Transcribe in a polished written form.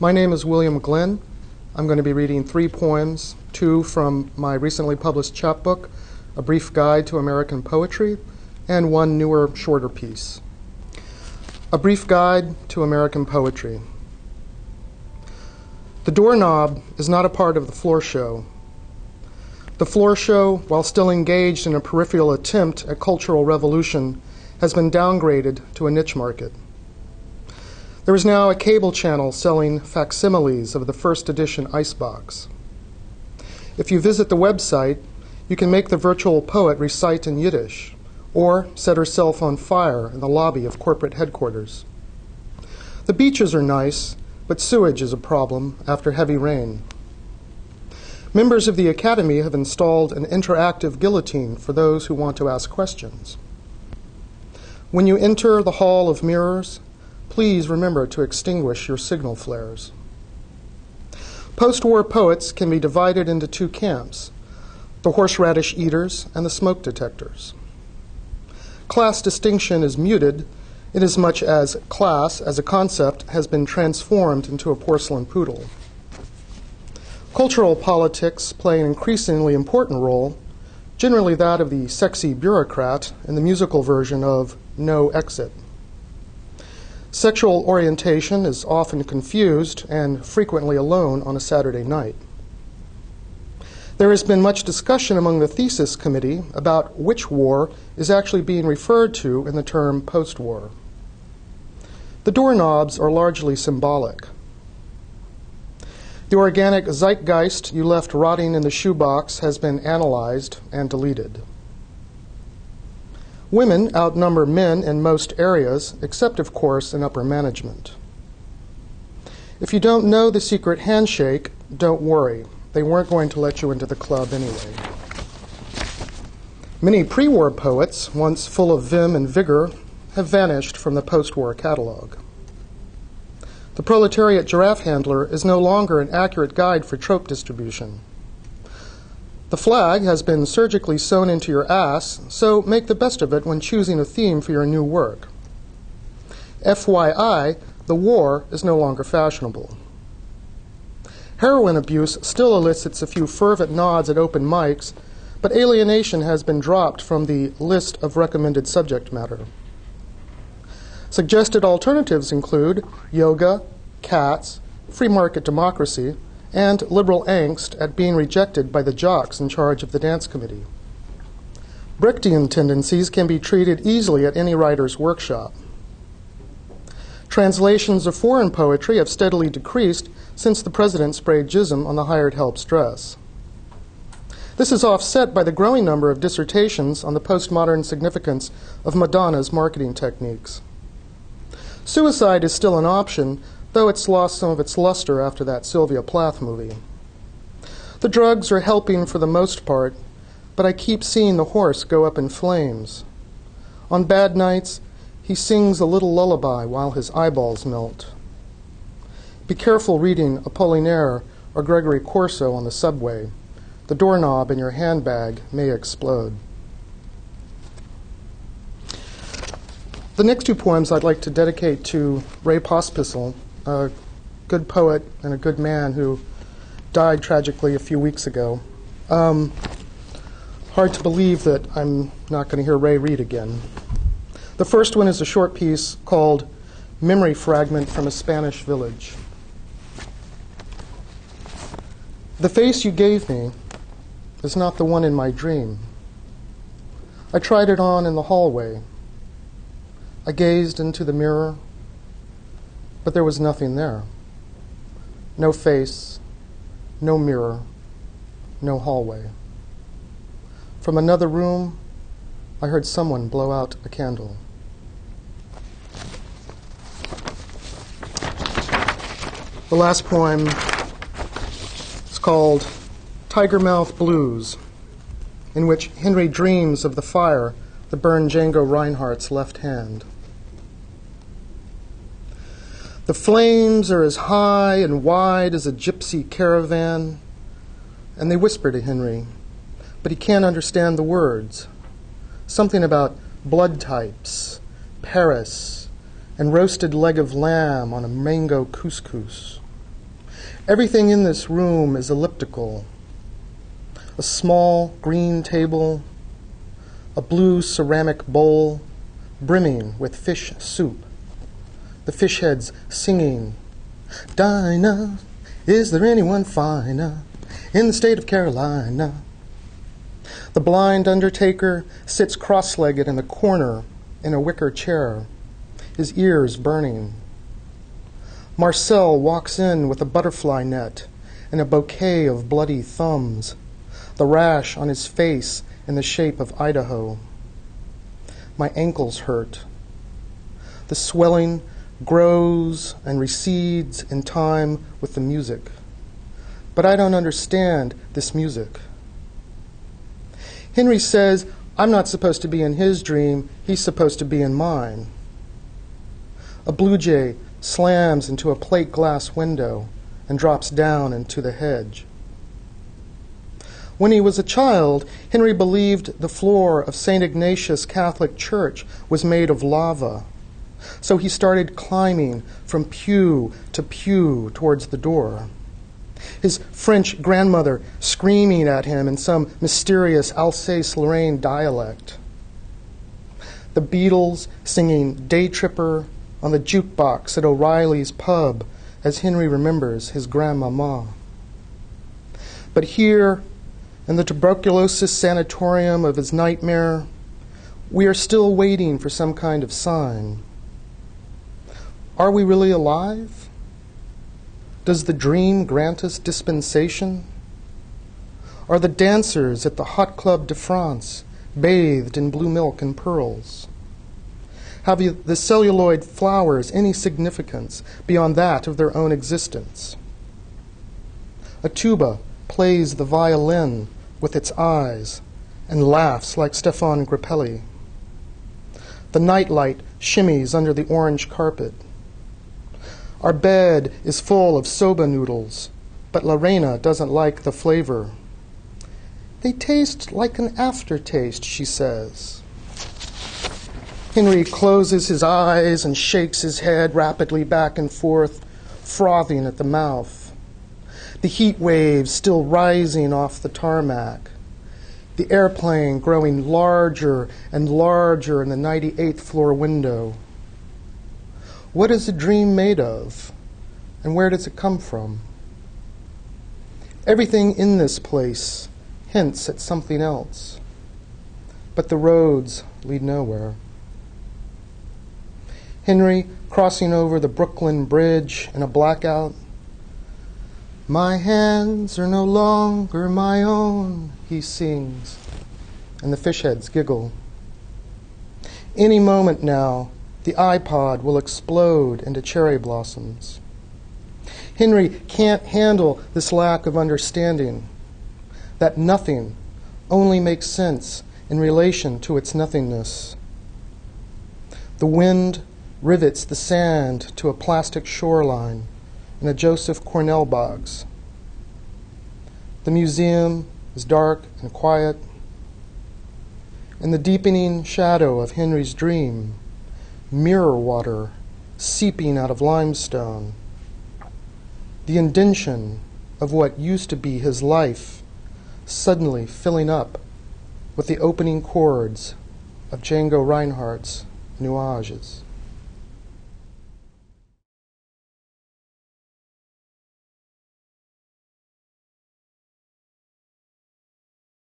My name is William Glenn. I'm going to be reading 3 poems, 2 from my recently published chapbook, A Brief Guide to American Poetry, and 1 newer, shorter piece. A Brief Guide to American Poetry. The doorknob is not a part of the floor show. The floor show, while still engaged in a peripheral attempt at cultural revolution, has been downgraded to a niche market. There is now a cable channel selling facsimiles of the first edition icebox. If you visit the website, you can make the virtual poet recite in Yiddish, or set herself on fire in the lobby of corporate headquarters. The beaches are nice, but sewage is a problem after heavy rain. Members of the Academy have installed an interactive guillotine for those who want to ask questions. When you enter the Hall of Mirrors, please remember to extinguish your signal flares. Post-war poets can be divided into 2 camps, the horseradish eaters and the smoke detectors. Class distinction is muted inasmuch as class as a concept has been transformed into a porcelain poodle. Cultural politics play an increasingly important role, generally that of the sexy bureaucrat in the musical version of No Exit. Sexual orientation is often confused and frequently alone on a Saturday night. There has been much discussion among the thesis committee about which war is actually being referred to in the term post-war. The doorknobs are largely symbolic. The organic zeitgeist you left rotting in the shoebox has been analyzed and deleted. Women outnumber men in most areas, except, of course, in upper management. If you don't know the secret handshake, don't worry. They weren't going to let you into the club anyway. Many pre-war poets, once full of vim and vigor, have vanished from the post-war catalog. The proletariat giraffe handler is no longer an accurate guide for trope distribution. The flag has been surgically sewn into your ass, so make the best of it when choosing a theme for your new work. FYI, the war is no longer fashionable. Heroin abuse still elicits a few fervent nods at open mics, but alienation has been dropped from the list of recommended subject matter. Suggested alternatives include yoga, cats, free market democracy, and liberal angst at being rejected by the jocks in charge of the dance committee. Brechtian tendencies can be treated easily at any writer's workshop. Translations of foreign poetry have steadily decreased since the president sprayed jism on the hired help's dress. This is offset by the growing number of dissertations on the postmodern significance of Madonna's marketing techniques. Suicide is still an option, though it's lost some of its luster after that Sylvia Plath movie. The drugs are helping for the most part, but I keep seeing the horse go up in flames. On bad nights, he sings a little lullaby while his eyeballs melt. Be careful reading Apollinaire or Gregory Corso on the subway. The doorknob in your handbag may explode. The next 2 poems I'd like to dedicate to Ray Pospisil, a good poet and a good man who died tragically a few weeks ago. Hard to believe that I'm not going to hear Ray read again. The first one is a short piece called Memory Fragment from a Spanish Village. The face you gave me is not the one in my dream. I tried it on in the hallway. I gazed into the mirror, but there was nothing there. No face, no mirror, no hallway. From another room, I heard someone blow out a candle. The last poem is called Tigermouth Blues, in which Henry dreams of the fire that burned Django Reinhardt's left hand. The flames are as high and wide as a gypsy caravan, and they whisper to Henry, but he can't understand the words. Something about blood types, Paris, and roasted leg of lamb on a mango couscous. Everything in this room is elliptical. A small green table, a blue ceramic bowl brimming with fish soup, the fish heads singing, "Dinah, is there anyone finer in the state of Carolina?" The blind undertaker sits cross-legged in a corner in a wicker chair, his ears burning. Marcel walks in with a butterfly net and a bouquet of bloody thumbs, the rash on his face in the shape of Idaho. My ankles hurt. The swelling grows and recedes in time with the music. But I don't understand this music. Henry says, I'm not supposed to be in his dream, he's supposed to be in mine. A blue jay slams into a plate glass window and drops down into the hedge. When he was a child, Henry believed the floor of St. Ignatius Catholic Church was made of lava. So he started climbing from pew to pew towards the door. His French grandmother screaming at him in some mysterious Alsace-Lorraine dialect. The Beatles singing Day Tripper on the jukebox at O'Reilly's pub as Henry remembers his grandmama. But here, in the tuberculosis sanatorium of his nightmare, we are still waiting for some kind of sign. Are we really alive? Does the dream grant us dispensation? Are the dancers at the Hot Club de France bathed in blue milk and pearls? Have the celluloid flowers any significance beyond that of their own existence? A tuba plays the violin with its eyes and laughs like Stefan Grappelli. The nightlight shimmies under the orange carpet. Our bed is full of soba noodles, but Lorena doesn't like the flavor. They taste like an aftertaste, she says. Henry closes his eyes and shakes his head rapidly back and forth, frothing at the mouth. The heat waves still rising off the tarmac. The airplane growing larger and larger in the 98th floor window. What is a dream made of, and where does it come from? Everything in this place hints at something else, but the roads lead nowhere. Henry crossing over the Brooklyn Bridge in a blackout. My hands are no longer my own, he sings, and the fish heads giggle. Any moment now, the iPod will explode into cherry blossoms. Henry can't handle this lack of understanding, that nothing only makes sense in relation to its nothingness. The wind rivets the sand to a plastic shoreline in a Joseph Cornell box. The museum is dark and quiet. In the deepening shadow of Henry's dream, mirror water seeping out of limestone. The indention of what used to be his life suddenly filling up with the opening chords of Django Reinhardt's Nuages.